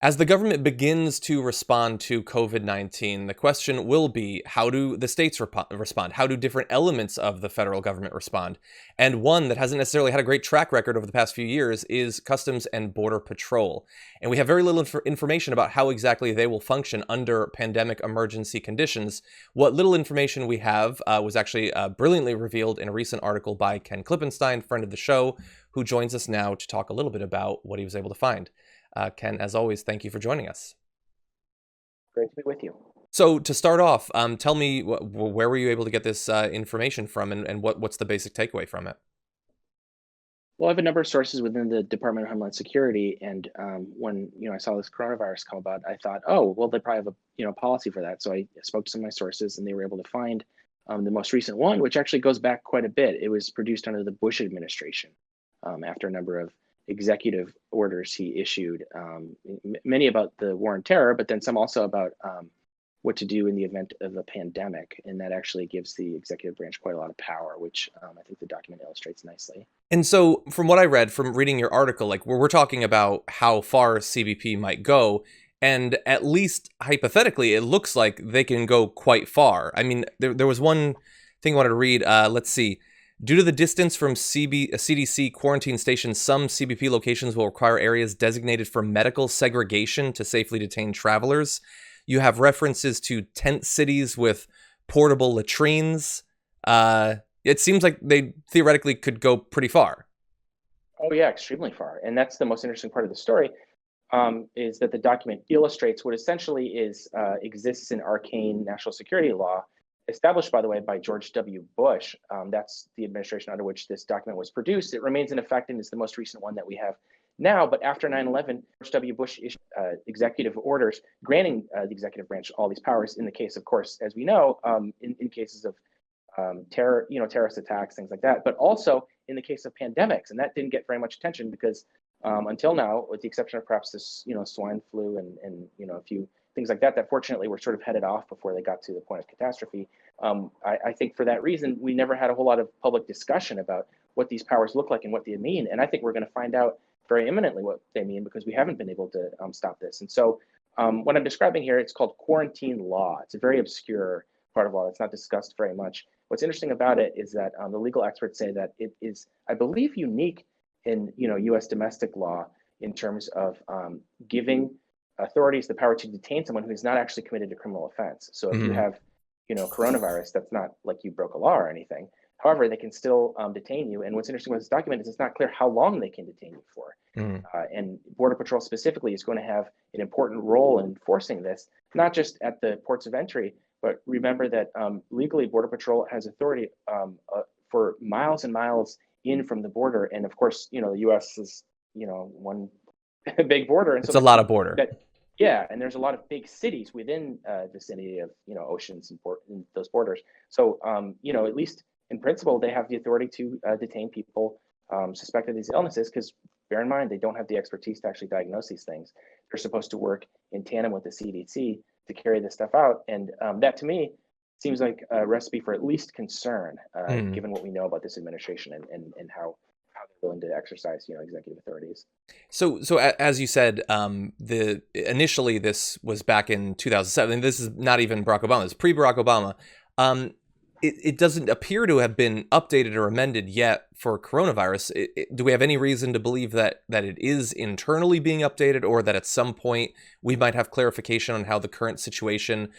As the government begins to respond to COVID-19, the question will be, how do the states respond? How do different elements of the federal government respond? And one that hasn't necessarily had a great track record over the past few years is Customs and Border Patrol. And we have very little information about how exactly they will function under pandemic emergency conditions. What little information we have was actually brilliantly revealed in a recent article by Ken Klippenstein, friend of the show, who joins us now to talk a little bit about what he was able to find. Ken, as always, thank you for joining us. Great to be with you. So to start off, tell me where were you able to get this information from, and what's the basic takeaway from it? Well, I have a number of sources within the Department of Homeland Security, and when I saw this coronavirus come about, I thought, oh, well, they probably have a policy for that. So I spoke to some of my sources, and they were able to find the most recent one, which actually goes back quite a bit. It was produced under the Bush administration after a number of executive orders he issued, many about the war on terror, but then some also about what to do in the event of a pandemic. And that actually gives the executive branch quite a lot of power, which I think the document illustrates nicely. And so from what I read from reading your article, like we're talking about how far CBP might go, and at least hypothetically, it looks like they can go quite far. I mean, there was one thing I wanted to read. Let's see. Due to the distance from CDC quarantine stations, some CBP locations will require areas designated for medical segregation to safely detain travelers. You have references to tent cities with portable latrines. It seems like they theoretically could go pretty far. Oh yeah, extremely far. And that's the most interesting part of the story, is that the document illustrates what essentially exists in arcane national security law, established, by the way, by George W. Bush. That's the administration under which this document was produced. It remains in effect and is the most recent one that we have now. But after 9/11, George W. Bush issued executive orders granting the executive branch all these powers in the case, of course, as we know, in cases of terror, terrorist attacks, things like that, but also in the case of pandemics. And that didn't get very much attention because until now, with the exception of perhaps this, swine flu and a few things like that, that fortunately were sort of headed off before they got to the point of catastrophe. I think for that reason, we never had a whole lot of public discussion about what these powers look like and what they mean. And I think we're going to find out very imminently what they mean because we haven't been able to stop this. And so what I'm describing here, it's called quarantine law. It's a very obscure part of law that's not discussed very much. What's interesting about it is that the legal experts say that it is, I believe, unique in U.S. domestic law in terms of giving authorities the power to detain someone who has not actually committed a criminal offense. So if you have, coronavirus, that's not like you broke a law or anything. However, they can still detain you. And what's interesting with this document is it's not clear how long they can detain you for. And Border Patrol specifically is going to have an important role in enforcing this, not just at the ports of entry, but remember that legally Border Patrol has authority for miles and miles in from the border. And of course, the U.S. is, one big border. And It's a lot of border. Yeah, and there's a lot of big cities within vicinity of oceans and those borders. So at least in principle, they have the authority to detain people suspected of these illnesses. Because bear in mind, they don't have the expertise to actually diagnose these things. They're supposed to work in tandem with the CDC to carry this stuff out, and that to me seems like a recipe for at least concern, given what we know about this administration and how they're willing to exercise executive authorities. So as you said, initially this was back in 2007. This is not even Barack Obama. It's pre-Barack Obama. It doesn't appear to have been updated or amended yet for coronavirus. Do we have any reason to believe that it is internally being updated, or that at some point we might have clarification on how the current situation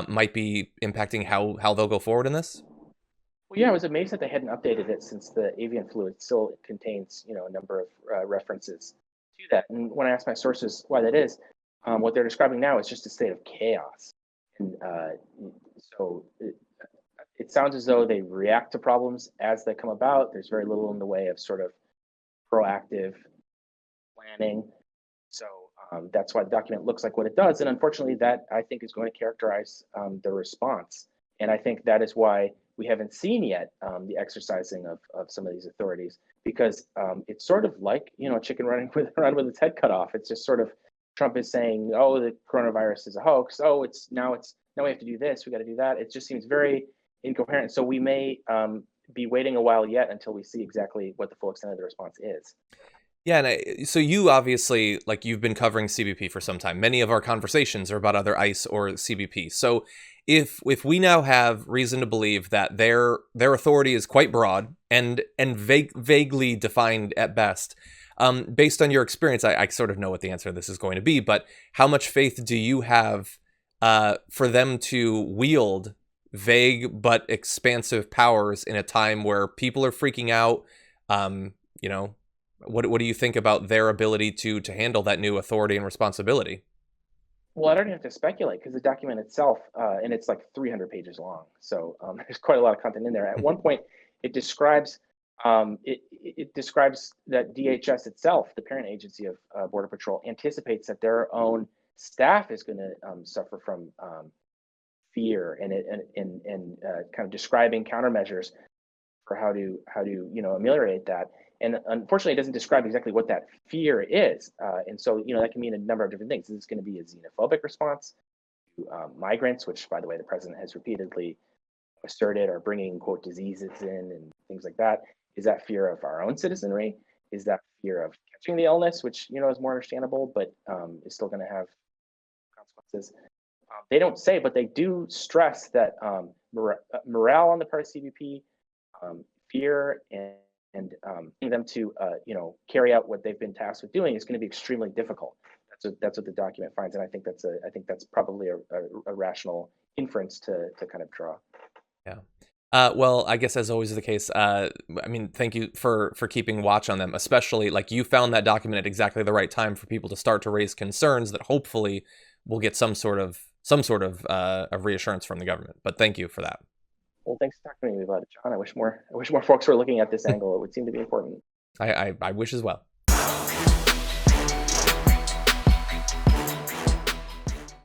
might be impacting how they'll go forward in this? Well, yeah, I was amazed that they hadn't updated it since the avian flu. It still contains, a number of references to that. And when I asked my sources why that is, what they're describing now is just a state of chaos. And so it sounds as though they react to problems as they come about. There's very little in the way of sort of proactive planning. So that's why the document looks like what it does. And unfortunately, that I think is going to characterize the response. And I think that is why we haven't seen yet the exercising of some of these authorities, because it's sort of like, a chicken running around with its head cut off. It's just sort of Trump is saying, oh, the coronavirus is a hoax. Oh, now we have to do this. We got to do that. It just seems very incoherent. So we may be waiting a while yet until we see exactly what the full extent of the response is. Yeah, and so you obviously, like, you've been covering CBP for some time. Many of our conversations are about other ICE or CBP. So if we now have reason to believe that their authority is quite broad and vaguely defined at best, based on your experience, I sort of know what the answer to this is going to be. But how much faith do you have for them to wield vague but expansive powers in a time where people are freaking out? You know, what do you think about their ability to handle that new authority and responsibility? Well, I don't have to speculate because the document itself, and it's like 300 pages long. So there's quite a lot of content in there. At one point, it describes it describes that DHS itself, the parent agency of Border Patrol, anticipates that their own staff is going to suffer from fear, and kind of describing countermeasures for how to ameliorate that. And unfortunately, it doesn't describe exactly what that fear is. And so that can mean a number of different things. Is this going to be a xenophobic response to migrants, which, by the way, the president has repeatedly asserted are bringing, quote, diseases in and things like that? Is that fear of our own citizenry? Is that fear of catching the illness, which is more understandable, but is still going to have consequences? They don't say, but they do stress that morale on the part of CBP, fear, and them to carry out what they've been tasked with doing is going to be extremely difficult. That's what the document finds, and I think that's probably a rational inference to kind of draw. Yeah. Well, I guess as always the case, I mean, thank you for keeping watch on them, especially like you found that document at exactly the right time for people to start to raise concerns that hopefully will get some sort of reassurance from the government. But thank you for that. Well, thanks for talking to me about it, John. I wish more folks were looking at this angle. It would seem to be important. I wish as well.